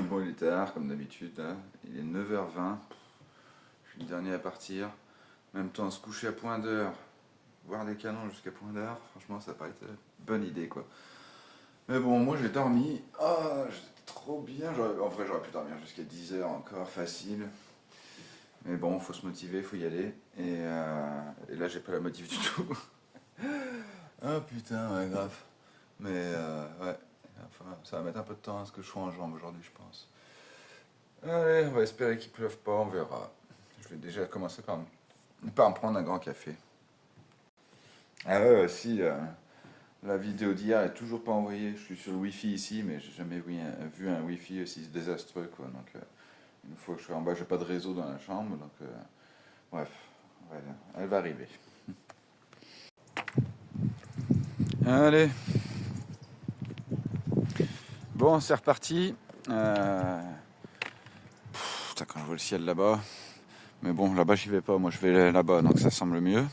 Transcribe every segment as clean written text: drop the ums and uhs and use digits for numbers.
Bon, il est tard, comme d'habitude, là. Il est 9h20. Je suis le dernier à partir. En même temps, se coucher à point d'heure, voir des canons jusqu'à point d'heure, franchement, ça paraît une bonne idée, quoi. Mais bon, moi, j'ai dormi. Ah, j'étais trop bien. En vrai, j'aurais pu dormir jusqu'à 10h encore, facile. Mais bon, faut se motiver, faut y aller. Et là, j'ai pas la motive du tout. Ah putain, ouais, grave. Mais ouais, enfin, ça va mettre un peu de temps à ce que je sois en jambes aujourd'hui, je pense. Allez, on va espérer qu'il pleuve pas, on verra. Je vais déjà commencer par me prendre un grand café. Ah ouais, aussi, la vidéo d'hier est toujours pas envoyée. Je suis sur le Wi-Fi ici, mais j'ai jamais vu un Wi-Fi aussi désastreux, quoi. Donc, une fois que je serai en bas, j'ai pas de réseau dans la chambre, donc bref, ouais, elle va arriver. Allez. Bon, c'est reparti. Putain, quand je vois le ciel là-bas. Mais bon, là-bas, j'y vais pas. Moi, je vais là-bas, donc ça semble mieux.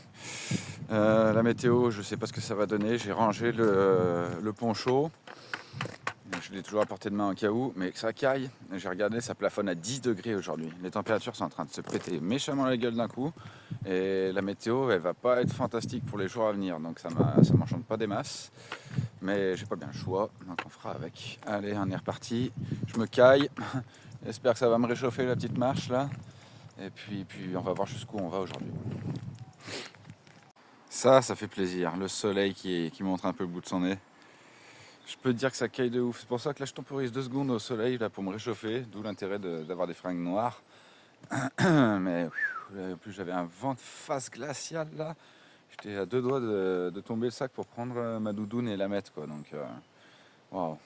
La météo, je sais pas ce que ça va donner. J'ai rangé le poncho. Je l'ai toujours à portée de main au cas où, mais que ça caille. J'ai regardé, ça plafonne à 10 degrés aujourd'hui. Les températures sont en train de se péter méchamment la gueule d'un coup. Et la météo, elle va pas être fantastique pour les jours à venir. Donc ça m'enchante pas des masses. Mais j'ai pas bien le choix, donc on fera avec. Allez, on est reparti. Je me caille. J'espère que ça va me réchauffer la petite marche là. Et puis on va voir jusqu'où on va aujourd'hui. Ça fait plaisir. Le soleil qui montre un peu le bout de son nez. Je peux te dire que ça caille de ouf. C'est pour ça que là je temporise 2 secondes au soleil là, pour me réchauffer. D'où l'intérêt d'avoir des fringues noires. Mais en plus j'avais un vent de face glacial là. J'étais à 2 doigts de tomber le sac pour prendre ma doudoune et la mettre, quoi. Donc, waouh.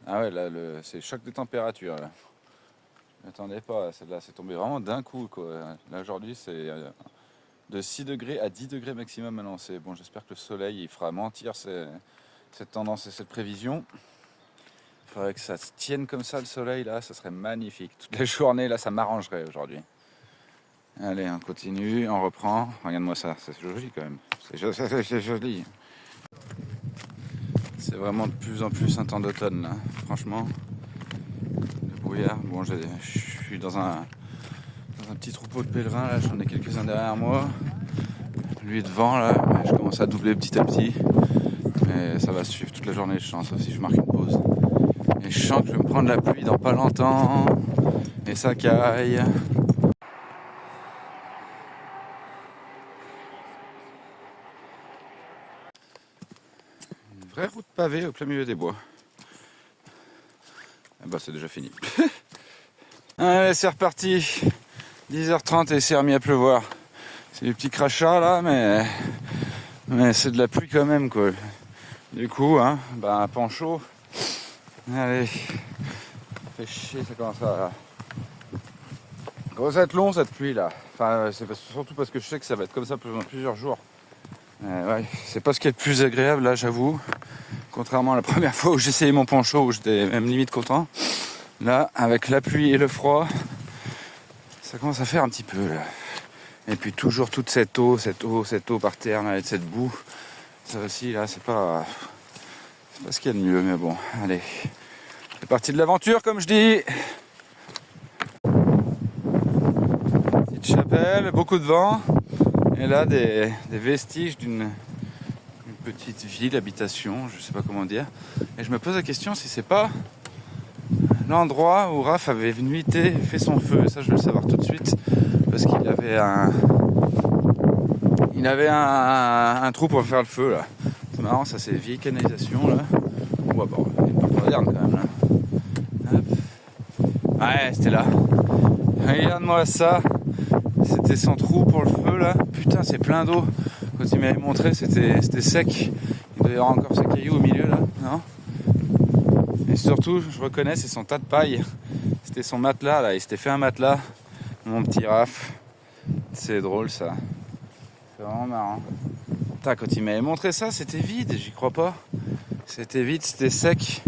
Ah ouais, là, c'est choc de température. Là. Je m'attendais pas. Celle-là, c'est tombé vraiment d'un coup, quoi. Là, aujourd'hui, c'est de 6 degrés à 10 degrés maximum annoncé. Bon, j'espère que le soleil il fera mentir cette tendance et cette prévision. Il faudrait que ça se tienne comme ça, le soleil, là. Ça serait magnifique. Toute la journée, là, ça m'arrangerait aujourd'hui. Allez, on continue, on reprend. Regarde-moi ça, c'est joli quand même. C'est joli. C'est vraiment de plus en plus un temps d'automne là. Franchement, le brouillard. Bon, je suis dans un petit troupeau de pèlerins là. J'en ai quelques-uns derrière moi. Lui devant là, je commence à doubler petit à petit. Mais ça va suivre toute la journée, je sens, sauf si je marque une pause. Et je sens que je vais me prendre la pluie dans pas longtemps. Et ça caille. Vraie route pavée au plein milieu des bois. Ah bah c'est déjà fini. Allez, c'est reparti. 10h30 et c'est remis à pleuvoir. C'est des petits crachats là, mais c'est de la pluie quand même, quoi. Du coup, hein, un pancho. Allez. Ça fait chier, ça commence à... Ça commence à être long cette pluie là. Enfin, c'est surtout parce que je sais que ça va être comme ça pendant plusieurs jours. Ouais, c'est pas ce qui est le plus agréable là, j'avoue. Contrairement à la première fois où j'ai essayé mon poncho, où j'étais même limite content. Là, avec la pluie et le froid, ça commence à faire un petit peu là. Et puis toujours toute cette eau par terre là, et cette boue. Ça aussi là, c'est pas ce qu'il y a de mieux, mais bon, allez. C'est parti de l'aventure comme je dis. Petite chapelle, beaucoup de vent. Et là, des vestiges d'une petite ville, habitation, je sais pas comment dire. Et je me pose la question si c'est pas l'endroit où Raph avait nuité et fait son feu. Et ça, je veux le savoir tout de suite. Parce qu'il avait un trou pour faire le feu, là. C'est marrant, ça, c'est vieille canalisation, là. Ouais, bon, il est pas moderne, quand même, là. Hop. Ouais, c'était là. Regarde-moi ça. C'était son trou pour le feu, là. Putain, c'est plein d'eau. Quand il m'avait montré, c'était sec. Il doit y avoir encore ces cailloux au milieu, là. Non ? Et surtout, je reconnais, c'est son tas de paille. C'était son matelas, là. Il s'était fait un matelas. Mon petit Raph. C'est drôle, ça. C'est vraiment marrant. Putain, quand il m'avait montré ça, c'était vide. J'y crois pas. C'était vide, c'était sec.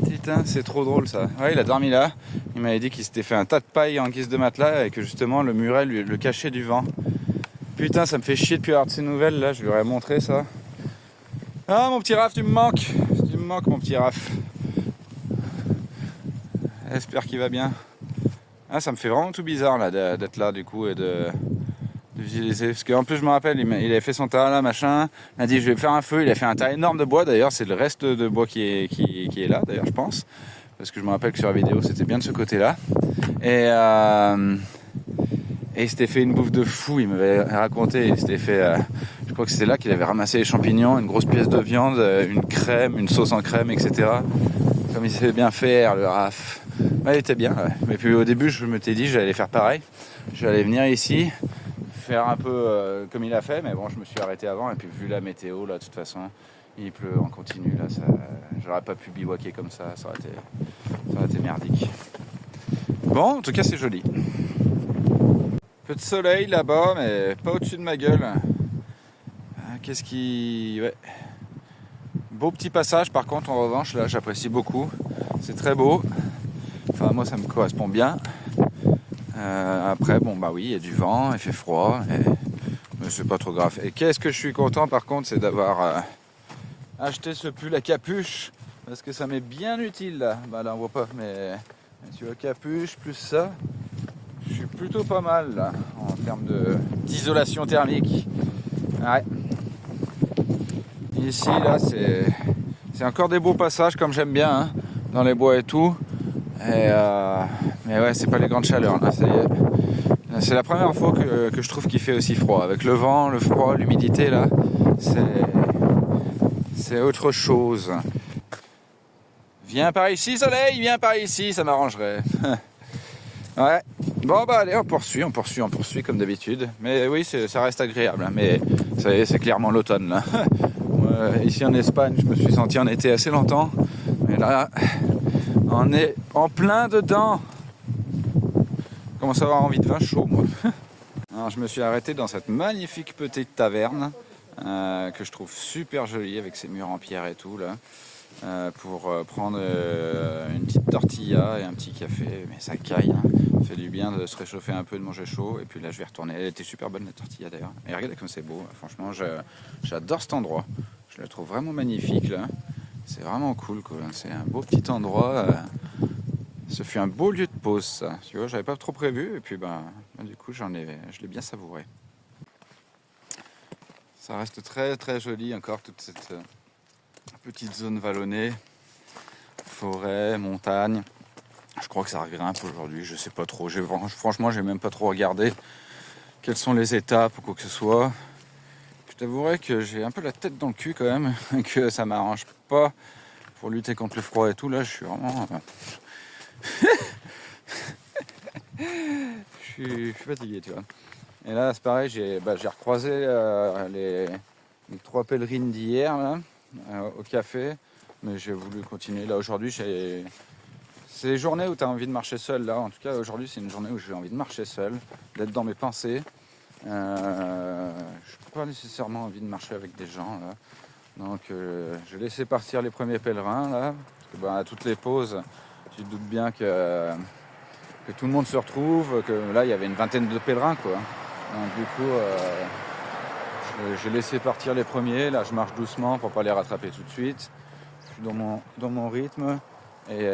Putain, c'est trop drôle, ça. Ouais, il a dormi là. Il m'avait dit qu'il s'était fait un tas de paille en guise de matelas et que justement, le muret le cachait du vent. Putain, ça me fait chier depuis avoir de ces nouvelles, là. Je lui aurais montré ça. Ah, mon petit Raph, tu me manques. Tu me manques, mon petit Raph. J'espère qu'il va bien. Ah, ça me fait vraiment tout bizarre là d'être là du coup et de visualiser. Parce qu'en plus je me rappelle, il avait fait son tas là, machin. Il a dit je vais faire un feu. Il a fait un tas énorme de bois d'ailleurs. C'est le reste de bois qui est là d'ailleurs, je pense. Parce que je me rappelle que sur la vidéo c'était bien de ce côté-là. Et il s'était fait une bouffe de fou. Il m'avait raconté. Il s'était fait. Je crois que c'était là qu'il avait ramassé les champignons, une grosse pièce de viande, une crème, une sauce en crème, etc. Comme il savait bien faire, le raf. Ouais, il était bien. Ouais. Mais puis au début, je m'étais dit j'allais faire pareil. J'allais venir ici, faire un peu comme il a fait, mais bon, je me suis arrêté avant. Et puis vu la météo, là, de toute façon, il pleut en continu. Là, j'aurais pas pu bivouaquer comme ça. Ça aurait été merdique. Bon, en tout cas, c'est joli. Peu de soleil là-bas, mais pas au-dessus de ma gueule. Qu'est-ce qui... Ouais. Beau petit passage par contre, en revanche, là j'apprécie beaucoup. C'est très beau. Enfin moi ça me correspond bien. Après bon bah oui, il y a du vent, il fait froid, mais c'est pas trop grave. Et qu'est-ce que je suis content par contre, c'est d'avoir acheté ce pull à capuche. Parce que ça m'est bien utile là. Bah là on voit pas, mais tu vois, capuche plus ça. Je suis plutôt pas mal là, en termes d'isolation thermique. Ouais. Ici, là, c'est encore des beaux passages comme j'aime bien, hein, dans les bois et tout. Mais ouais, c'est pas les grandes chaleurs. Là, c'est la première fois que je trouve qu'il fait aussi froid. Avec le vent, le froid, l'humidité, là, c'est autre chose. Viens par ici, soleil, viens par ici, ça m'arrangerait. Ouais. Bon bah allez, on poursuit comme d'habitude. Mais oui, ça reste agréable. Hein, mais ça y est, c'est clairement l'automne là. Ici en Espagne, je me suis senti en été assez longtemps. Mais là, on est en plein dedans. Je commence à avoir envie de vin chaud, moi. Alors, je me suis arrêté dans cette magnifique petite taverne que je trouve super jolie avec ses murs en pierre et tout là. Pour prendre une petite tortilla et un petit café, mais ça caille, hein. Ça fait du bien de se réchauffer un peu, de manger chaud, et puis là je vais retourner. Elle était super bonne la tortilla d'ailleurs, et regardez comme c'est beau, franchement j'adore cet endroit, je le trouve vraiment magnifique là, c'est vraiment cool quoi. C'est un beau petit endroit, ce fut un beau lieu de pause ça, tu vois, j'avais pas trop prévu, et puis du coup je l'ai bien savouré. Ça reste très très joli encore toute cette petite zone vallonnée, forêt, montagne. Je crois que ça grimpe aujourd'hui, je sais pas trop. Franchement, j'ai même pas trop regardé quelles sont les étapes ou quoi que ce soit. Je t'avouerai que j'ai un peu la tête dans le cul quand même, que ça m'arrange pas pour lutter contre le froid et tout. Là, je suis vraiment... je suis fatigué, tu vois. Et là, c'est pareil, j'ai recroisé les 3 pèlerines d'hier là. Au café, mais j'ai voulu continuer. Là aujourd'hui, c'est les journées où tu as envie de marcher seul. Là, en tout cas, aujourd'hui, c'est une journée où j'ai envie de marcher seul, d'être dans mes pensées. Je n'ai pas nécessairement envie de marcher avec des gens. Là. Donc, j'ai laissé partir les premiers pèlerins. Là, parce que, à toutes les pauses, tu te doutes bien que tout le monde se retrouve, que là, il y avait une vingtaine de pèlerins, quoi. Donc, du coup... j'ai laissé partir les premiers, là je marche doucement pour pas les rattraper tout de suite. Je suis dans mon rythme et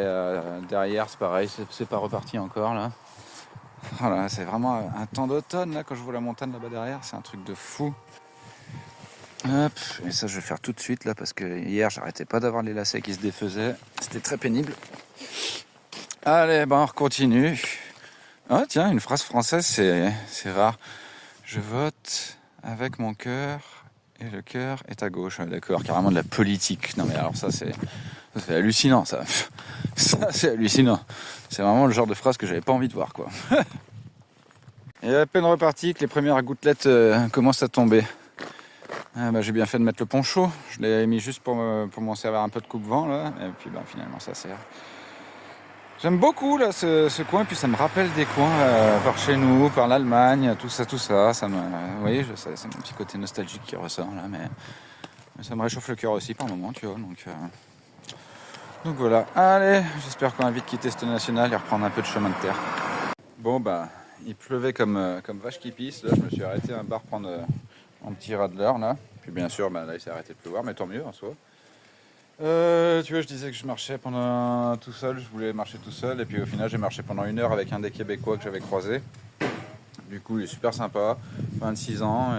derrière c'est pareil, c'est pas reparti encore là. Voilà, c'est vraiment un temps d'automne là quand je vois la montagne là-bas derrière, c'est un truc de fou. Hop, et ça je vais faire tout de suite là parce que hier j'arrêtais pas d'avoir les lacets qui se défaisaient, c'était très pénible. Allez, on continue. Ah tiens, une phrase française c'est rare. Je vote avec mon cœur et le cœur est à gauche. D'accord, carrément de la politique. Non mais alors ça c'est hallucinant ça. Ça c'est hallucinant. C'est vraiment le genre de phrase que j'avais pas envie de voir quoi. Et à peine reparti que les premières gouttelettes commencent à tomber. J'ai bien fait de mettre le poncho. Je l'ai mis juste pour m'en servir un peu de coupe-vent là. Et puis finalement ça sert. J'aime beaucoup là ce coin, puis ça me rappelle des coins par chez nous, par l'Allemagne, tout ça. Vous voyez, c'est mon petit côté nostalgique qui ressort là, mais ça me réchauffe le cœur aussi par moment, tu vois. Donc voilà. Allez, j'espère qu'on va vite quitter cette nationale et reprendre un peu de chemin de terre. Bon il pleuvait comme vache qui pisse. Là, je me suis arrêté à un bar prendre mon petit radler là. Puis bien sûr, là il s'est arrêté de pleuvoir, mais tant mieux en soi. Tu vois, je disais que je marchais pendant tout seul, je voulais marcher tout seul, et puis au final j'ai marché pendant 1 heure avec un des Québécois que j'avais croisé. Du coup, il est super sympa, 26 ans,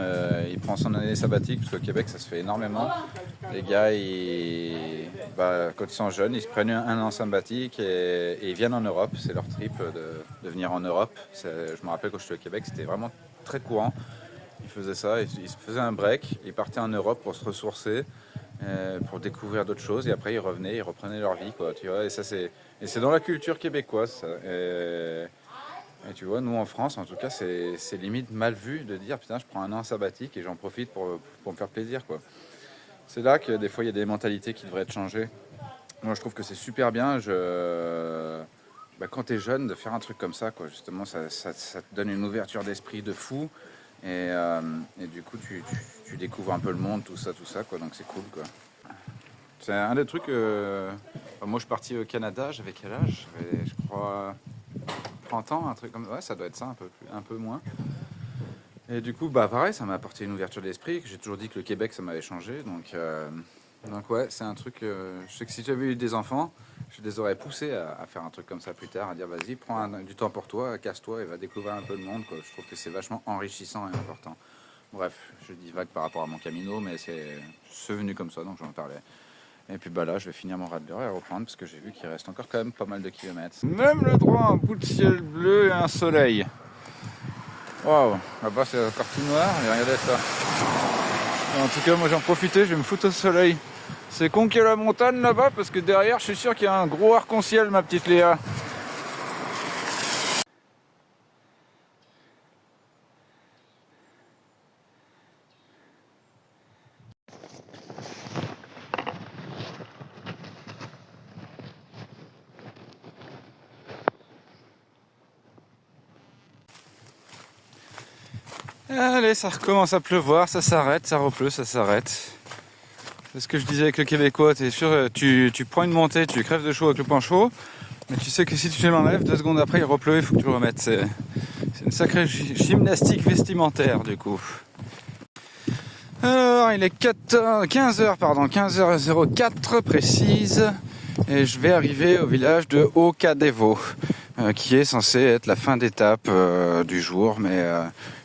il prend son année sabbatique, parce qu'au Québec ça se fait énormément. Les gars, quand ils sont jeunes, ils se prennent un an sabbatique et ils viennent en Europe, c'est leur trip de venir en Europe. Je me rappelle quand j'étais au Québec, c'était vraiment très courant. Ils faisaient ça, ils se faisaient un break, ils partaient en Europe pour se ressourcer, pour découvrir d'autres choses, et après ils revenaient, ils reprenaient leur vie, quoi, tu vois. Et ça, c'est dans la culture québécoise, ça. Et tu vois, nous en France, en tout cas, c'est limite mal vu de dire putain, je prends un an sabbatique et j'en profite pour me faire plaisir, quoi. C'est là que des fois il y a des mentalités qui devraient être changées. Moi, je trouve que c'est super bien. Quand tu es jeune, de faire un truc comme ça, quoi, justement, ça te donne une ouverture d'esprit de fou. Et du coup, tu découvres un peu le monde, tout ça, quoi. Donc c'est cool, quoi. C'est un des trucs. Moi, je suis parti au Canada. J'avais quel âge? J'avais, je crois, 30 ans, un truc comme ça. Ouais, ça doit être ça, un peu moins. Et du coup, pareil, ça m'a apporté une ouverture d'esprit. J'ai toujours dit que le Québec, ça m'avait changé. Donc ouais, c'est un truc. Je sais que si j'avais eu des enfants, je les aurais poussés à faire un truc comme ça plus tard, à dire vas-y, prends du temps pour toi, casse-toi et va découvrir un peu le monde, quoi. Je trouve que c'est vachement enrichissant et important. Bref, je dis vague par rapport à mon camino, mais c'est venu comme ça, donc j'en parlais. Et puis là, je vais finir mon Radler et reprendre parce que j'ai vu qu'il reste encore quand même pas mal de kilomètres. Même le droit, un bout de ciel bleu et un soleil. Waouh, là-bas c'est encore tout noir, mais regardez ça. En tout cas, moi j'en profitais, je vais me foutre au soleil. C'est con qu'il y a la montagne là-bas parce que derrière, je suis sûr qu'il y a un gros arc-en-ciel, ma petite Léa. Allez, ça recommence à pleuvoir, ça s'arrête, ça repleut, ça s'arrête. C'est ce que je disais avec le Québécois, t'es sûr, tu prends une montée, tu crèves de chaud avec le pain chaud, mais tu sais que si tu l'enlèves, 2 secondes après il repleut, il faut que tu le remettes. C'est une sacrée gymnastique vestimentaire du coup. Alors, il est 15h, 15h04 précise, et je vais arriver au village de Haut-Cadevo, qui est censé être la fin d'étape du jour, mais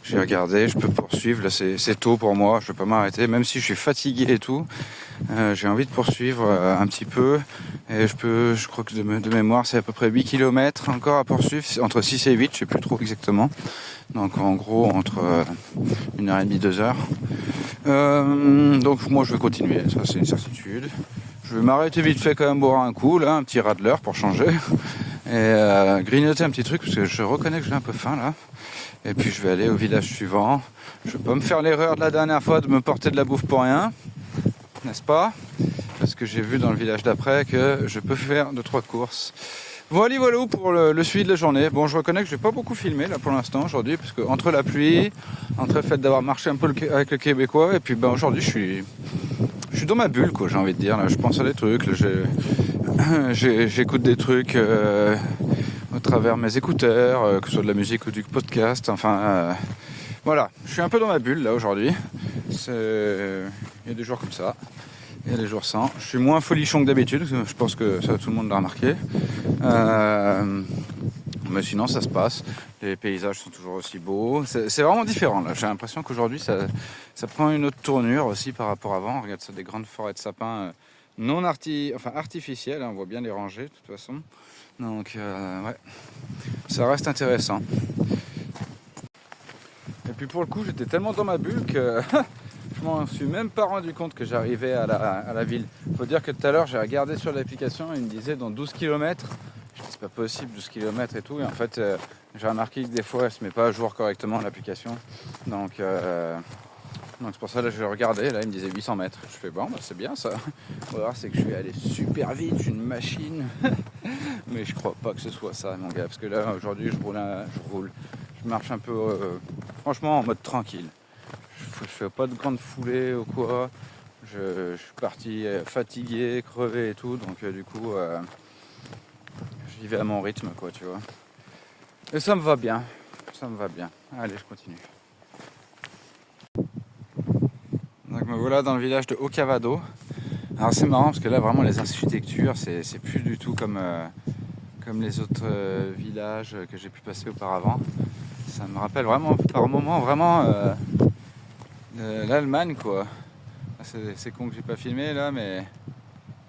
j'ai regardé, je peux poursuivre, là c'est tôt pour moi, je peux pas m'arrêter, même si je suis fatigué et tout, j'ai envie de poursuivre un petit peu, et je crois que de mémoire c'est à peu près 8 km encore à poursuivre, entre 6 et 8, je sais plus trop exactement, donc en gros entre 1h30, 2h. Donc moi je vais continuer, ça c'est une certitude. Je vais m'arrêter vite fait quand même boire un coup, là, un petit radler pour changer, et grignoter un petit truc parce que je reconnais que j'ai un peu faim là. Et puis je vais aller au village suivant. Je vais pas me faire l'erreur de la dernière fois de me porter de la bouffe pour rien, n'est-ce pas? Parce que j'ai vu dans le village d'après que je peux faire 2-3 courses. Voilà pour le suivi de la journée. Bon, je reconnais que je n'ai pas beaucoup filmé là pour l'instant aujourd'hui, parce que entre la pluie, entre le fait d'avoir marché un peu avec le Québécois, et puis aujourd'hui je suis dans ma bulle, quoi, j'ai envie de dire. Là, je pense à des trucs, là, j'écoute des trucs au travers mes écouteurs, que ce soit de la musique ou du podcast. Enfin, voilà, je suis un peu dans ma bulle là aujourd'hui. Il y a des jours comme ça. Il y a des jours sans. Je suis moins folichon que d'habitude, je pense que ça tout le monde l'a remarqué. Mais sinon ça se passe. Les paysages sont toujours aussi beaux. C'est vraiment différent là. J'ai l'impression qu'aujourd'hui ça prend une autre tournure aussi par rapport à avant. Regarde ça, des grandes forêts de sapins artificielles. Hein, on voit bien les rangées de toute façon. Donc ouais, ça reste intéressant. Et puis pour le coup j'étais tellement dans ma bulle que je m'en suis même pas rendu compte que j'arrivais à la ville. Faut dire que tout à l'heure j'ai regardé sur l'application, il me disait dans 12 km. Je dis c'est pas possible 12 km et tout. Et en fait j'ai remarqué que des fois elle se met pas à jour correctement l'application. Donc c'est pour ça là je regardais, là il me disait 800 mètres. Je fais bon bah, c'est bien ça. On va voir, c'est que je vais aller super vite, je suis une machine. Mais je crois pas que ce soit ça mon gars. Parce que là aujourd'hui je marche un peu franchement en mode tranquille. Je fais pas de grande foulée ou quoi. Je suis parti fatigué, crevé et tout, donc du coup j'y vais à mon rythme, quoi, tu vois. Et ça me va bien, ça me va bien. Allez, je continue. Donc me voilà dans le village de Haut-Cavado. Alors c'est marrant parce que là vraiment les architectures c'est plus du tout comme les autres villages que j'ai pu passer auparavant. Ça me rappelle vraiment par moments vraiment l'Allemagne quoi. C'est con que j'ai pas filmé là, mais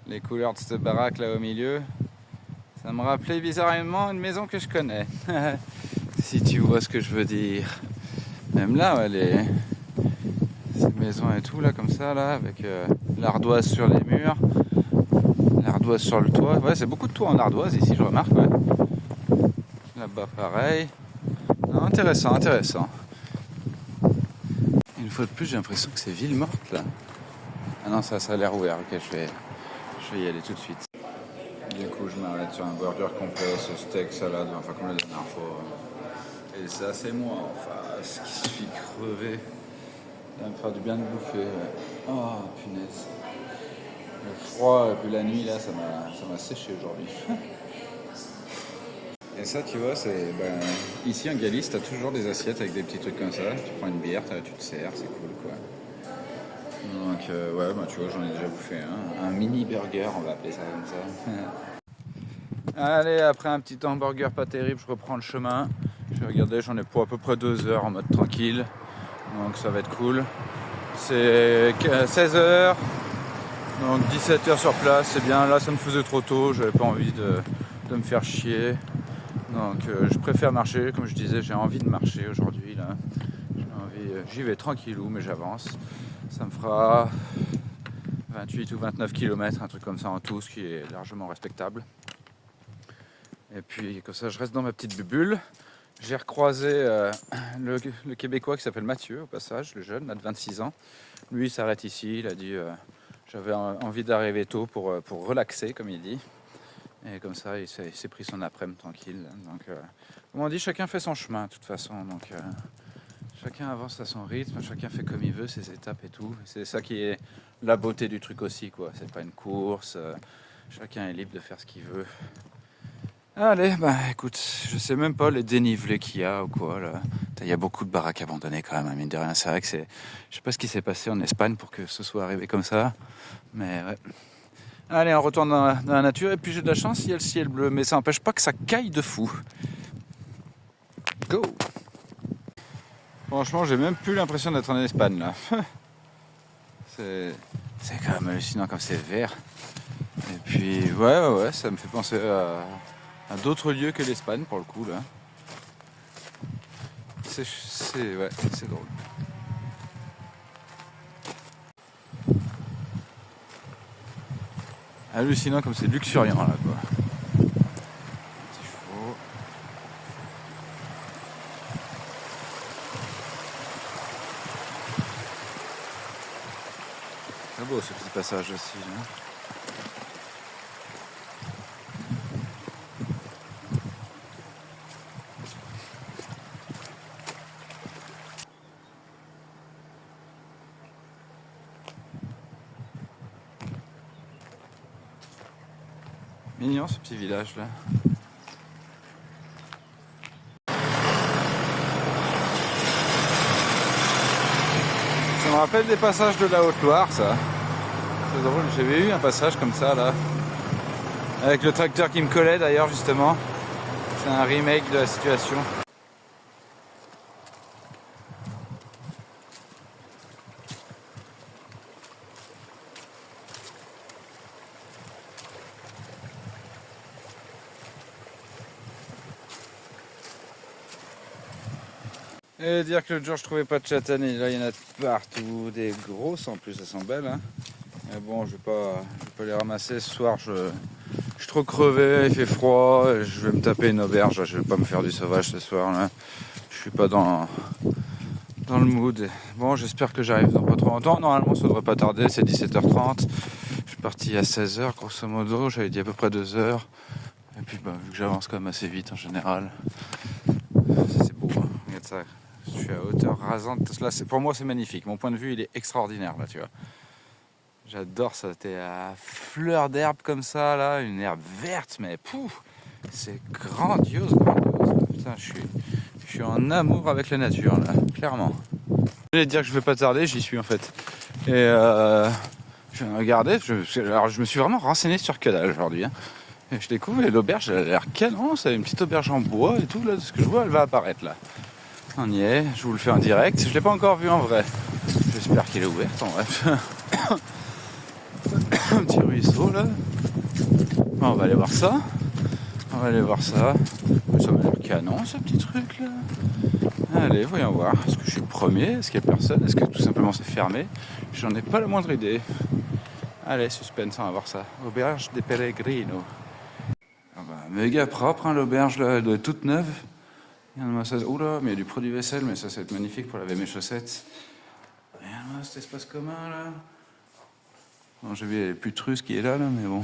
les couleurs de cette baraque là au milieu, ça me rappelait bizarrement une maison que je connais. Si tu vois ce que je veux dire. Même là, ouais, ces maisons et tout là comme ça là, avec l'ardoise sur les murs, l'ardoise sur le toit. Ouais, c'est beaucoup de toits en ardoise ici, je remarque. Ouais. Là-bas pareil. Non, intéressant, intéressant. Une fois de plus, j'ai l'impression que c'est ville morte là. Ah non, ça a l'air ouvert. Ok, je vais y aller tout de suite. Du coup, je m'arrête sur un burger complet, ce steak, salade, enfin comme la dernière fois. Et ça, c'est moi en face qui suis crevé. Ça va me faire du bien de bouffer. Ouais. Oh, punaise. Le froid et puis la nuit, là, ça m'a séché aujourd'hui. Et ça, tu vois, ici en Galice, t'as toujours des assiettes avec des petits trucs comme ça. Tu prends une bière, tu te sers, c'est cool, quoi. Donc, ouais, bah, tu vois, j'en ai déjà bouffé un mini burger, on va appeler ça comme ça. Allez, après un petit hamburger pas terrible, je reprends le chemin. Je vais regarder, j'en ai pour à peu près 2 heures en mode tranquille. Donc, ça va être cool. C'est 16h. Donc 17h sur place, c'est bien. Là, ça me faisait trop tôt, j'avais pas envie de me faire chier. Donc je préfère marcher, comme je disais, j'ai envie de marcher aujourd'hui là. J'y vais tranquillou, mais j'avance. Ça me fera 28 ou 29 km, un truc comme ça en tout, ce qui est largement respectable. Et puis comme ça, je reste dans ma petite bulle. J'ai recroisé le Québécois qui s'appelle Mathieu, au passage, le jeune, là, de 26 ans. Lui, il s'arrête ici, il a dit j'avais envie d'arriver tôt pour relaxer, comme il dit. Et comme ça, il s'est pris son après-midi tranquille. Donc, comme on dit, chacun fait son chemin, de toute façon. Donc, chacun avance à son rythme, chacun fait comme il veut, ses étapes et tout. C'est ça qui est la beauté du truc aussi, quoi. C'est pas une course. Chacun est libre de faire ce qu'il veut. Allez, bah écoute, je sais même pas les dénivelés qu'il y a ou quoi là. Il y a beaucoup de baraques abandonnées quand même, mine de rien. C'est vrai que je sais pas ce qui s'est passé en Espagne pour que ce soit arrivé comme ça, mais ouais. Allez, on retourne dans la nature et puis j'ai de la chance, il y a le ciel bleu, mais ça n'empêche pas que ça caille de fou. Go! Franchement, j'ai même plus l'impression d'être en Espagne là. C'est quand même hallucinant comme c'est vert. Et puis ouais, ça me fait penser à d'autres lieux que l'Espagne pour le coup là. C'est drôle. Hallucinant comme c'est luxuriant là quoi. Petit chevaux. C'est beau ce petit passage aussi là. Mignon ce petit village là. Ça me rappelle des passages de la Haute-Loire ça. C'est drôle, j'avais eu un passage comme ça là. Avec le tracteur qui me collait d'ailleurs justement. C'est un remake de la situation. Et dire que l'autre jour je trouvais pas de châtaignes, là il y en a partout, des grosses en plus, elles sont belles. Hein. Mais bon, je vais pas les ramasser ce soir, je suis trop crevé, il fait froid, je vais me taper une auberge, je vais pas me faire du sauvage ce soir. Là. Je suis pas dans le mood. Bon, j'espère que j'arrive dans pas trop longtemps, normalement ça devrait pas tarder, c'est 17h30. Je suis parti à 16h grosso modo, j'avais dit à peu près 2 heures. Et puis bah, vu que j'avance quand même assez vite en général, c'est beau, hein. Regarde ça. Je suis à hauteur rasante. Là, pour moi, c'est magnifique. Mon point de vue, il est extraordinaire, là, tu vois. J'adore ça. T'es à fleur d'herbe comme ça, là. Une herbe verte, mais pouf, c'est grandiose. Putain, je suis en amour avec la nature, là, clairement. Je vais dire que je vais pas tarder, j'y suis, en fait. Et je Je viens de regarder, alors je me suis vraiment renseigné sur que dalle aujourd'hui. Hein. Et je découvre et l'auberge, elle a l'air canon, c'est une petite auberge en bois et tout, là, de ce que je vois, elle va apparaître là. On y est, je vous le fais en direct, je l'ai pas encore vu en vrai. J'espère qu'elle est ouverte en bref. Un petit ruisseau là. Bon, on va aller voir ça. On va aller voir ça. Ça m'a l'air canon ce petit truc là. Allez, voyons voir. Est-ce que je suis le premier? Est-ce qu'il y a personne? Est-ce que tout simplement c'est fermé? J'en ai pas la moindre idée. Allez, suspense, on va voir ça. Auberge des Pellegrino. Ah bah, méga propre hein, l'auberge là, elle doit être toute neuve. Oula, mais il y a du produit vaisselle, mais ça va être magnifique pour laver mes chaussettes. Regarde-moi cet espace commun là. Bon, j'ai vu plus de Russe qui est là, mais bon.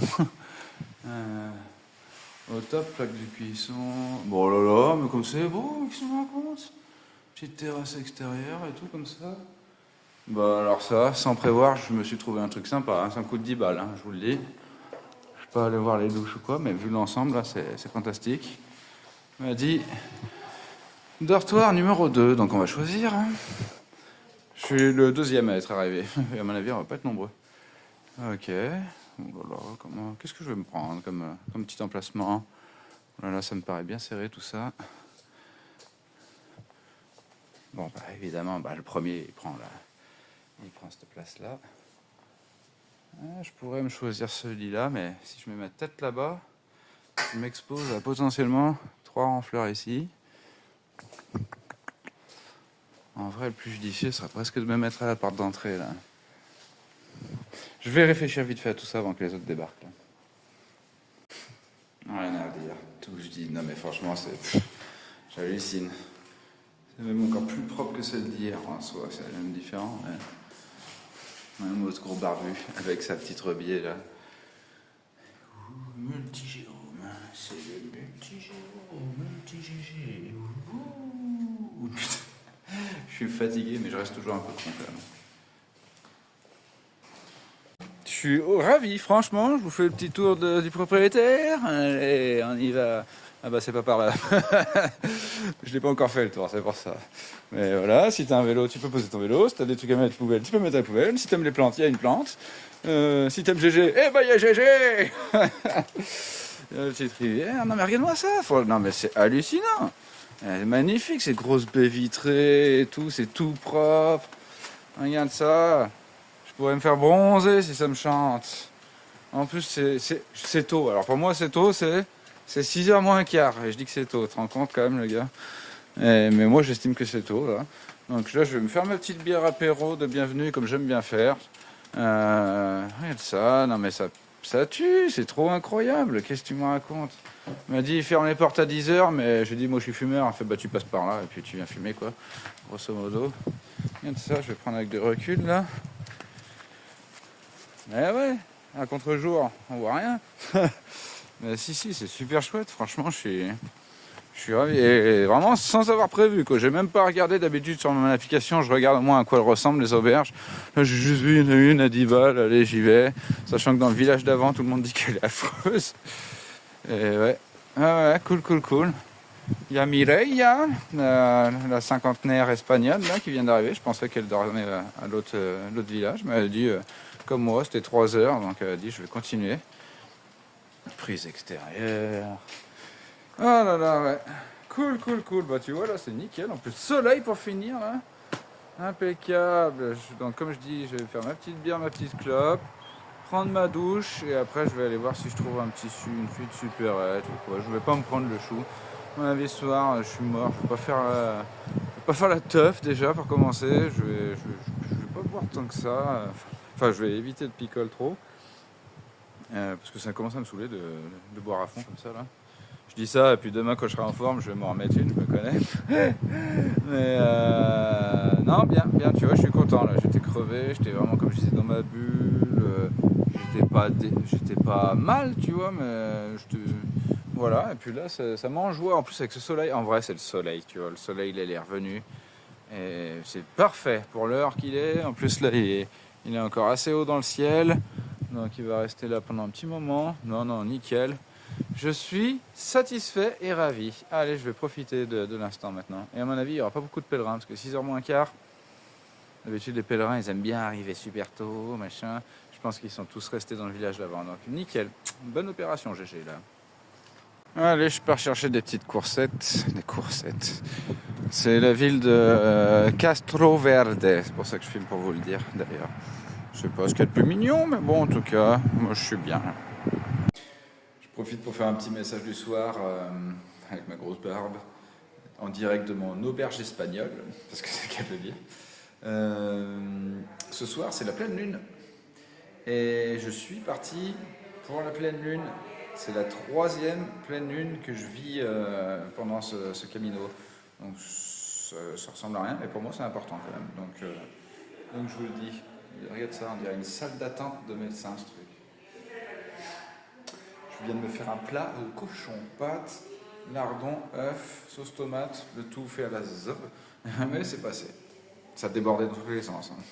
Au top, plaque de cuisson. Bon là là, mais comme c'est beau, qu'est-ce qu'on raconte? Petite terrasse extérieure et tout comme ça. Bah alors ça, sans prévoir, je me suis trouvé un truc sympa, hein. Ça me coûte 10 balles, hein, je vous le dis. Je peux pas aller voir les douches ou quoi, mais vu l'ensemble, là, c'est fantastique. On m'a dit dortoir numéro 2, donc on va choisir. Hein. Je suis le deuxième à être arrivé, et à mon avis, on va pas être nombreux. Ok, voilà, qu'est-ce que je vais me prendre comme petit emplacement? Voilà, ça me paraît bien serré tout ça. Bon, bah, évidemment, bah, le premier, il prend cette place-là. Je pourrais me choisir celui-là, mais si je mets ma tête là-bas, je m'expose à potentiellement 3 renfleurs ici. En vrai, le plus judicieux serait presque de me mettre à la porte d'entrée, là. Je vais réfléchir vite fait à tout ça avant que les autres débarquent, là. Rien à dire. Tout je dis, non mais franchement, j'hallucine. C'est même encore plus propre que celle d'hier, en soi, c'est même différent, mais... Même autre gros barbu, avec sa petite rebille là. Multigéome, c'est le multigé. Je suis fatigué, mais je reste toujours un peu con quand même. Je suis ravi, franchement. Je vous fais le petit tour du propriétaire. Allez, on y va. Ah bah c'est pas par là. Je l'ai pas encore fait le tour, c'est pour ça. Mais voilà, si t'as un vélo, tu peux poser ton vélo. Si t'as des trucs à mettre à la poubelle, tu peux mettre à la poubelle. Si t'aimes les plantes, il y a une plante. Si t'aimes GG, eh ben il y a GG. Il y a une petite rivière. Non mais regarde-moi ça. Non mais c'est hallucinant. Elle est magnifique, ces grosses baies vitrées et tout, c'est tout propre. Regarde ça. Je pourrais me faire bronzer si ça me chante. En plus, c'est tôt. Alors pour moi, c'est tôt, c'est 6h moins quart. Et je dis que c'est tôt. Tu te rends compte quand même, le gars? Mais moi, j'estime que c'est tôt, là. Donc là, je vais me faire ma petite bière apéro de bienvenue, comme j'aime bien faire. Regarde ça. Non, mais ça tue. C'est trop incroyable. Qu'est-ce que tu me racontes? Il m'a dit, ferme les portes à 10h, mais j'ai dit, moi, je suis fumeur. Il fait, bah, tu passes par là, et puis tu viens fumer, quoi. Grosso modo. Regarde ça, je vais prendre avec du recul, là. Eh ouais, à contre-jour, on voit rien. Mais si, c'est super chouette, franchement, je suis ravi. Et vraiment sans avoir prévu, quoi. J'ai même pas regardé d'habitude sur mon application, je regarde au moins à quoi elles ressemblent, les auberges. Là, j'ai juste vu une à 10 balles, allez, j'y vais. Sachant que dans le village d'avant, tout le monde dit qu'elle est affreuse. Et ouais, ah ouais, cool. Il y a Mireia, la cinquantenaire espagnole, là, qui vient d'arriver. Je pensais qu'elle dormait à l'autre village, mais elle a dit... Comme moi, c'était 3 heures, donc elle a dit je vais continuer. Prise extérieure. Oh là là, ouais. Cool. Bah tu vois là, c'est nickel. En plus, soleil pour finir là. Impeccable. Donc comme je dis, je vais faire ma petite bière, ma petite clope, prendre ma douche et après je vais aller voir si je trouve une fuite supérette ou quoi. Je vais pas me prendre le chou. À mon avis, ce soir, je suis mort. Je vais pas faire la teuf déjà pour commencer. Je vais pas boire tant que ça. Enfin, je vais éviter de picole trop. Parce que ça commence à me saouler de boire à fond comme ça là. Je dis ça et puis demain quand je serai en forme je vais m'en remettre une, je me connais. Mais non, bien, tu vois, je suis content là. J'étais crevé, j'étais vraiment comme je disais dans ma bulle. J'étais pas mal, tu vois, mais voilà. Et puis là ça m'enjoie en plus avec ce soleil. En vrai c'est le soleil, tu vois. Le soleil il est revenu. Et c'est parfait pour l'heure qu'il est. En plus là il est encore assez haut dans le ciel. Donc il va rester là pendant un petit moment. Non, nickel. Je suis satisfait et ravi. Allez, je vais profiter de l'instant maintenant. Et à mon avis, il n'y aura pas beaucoup de pèlerins, parce que 6h moins quart, d'habitude les pèlerins, ils aiment bien arriver super tôt, machin. Je pense qu'ils sont tous restés dans le village d'avant. Donc nickel, bonne opération GG là. Allez, je pars chercher des petites coursettes. Des coursettes. C'est la ville de Castroverde. C'est pour ça que je filme pour vous le dire d'ailleurs. Je sais pas ce qu'il y a de plus mignon, mais bon, en tout cas, moi je suis bien. Je profite pour faire un petit message du soir avec ma grosse barbe, en direct de mon auberge espagnole, parce que c'est le cas de le dire. Ce soir, c'est la pleine lune. Et je suis parti pour la pleine lune. C'est la 3e pleine lune que je vis pendant ce camino. Donc ça ressemble à rien, mais pour moi c'est important quand même. Donc je vous le dis. Regarde ça, on dirait une salle d'attente de médecin ce truc. Je viens de me faire un plat au cochon, pâtes, lardons, œufs, sauce tomate, le tout fait à la zob. Mais c'est passé. Ça débordait dans tous les sens. Hein.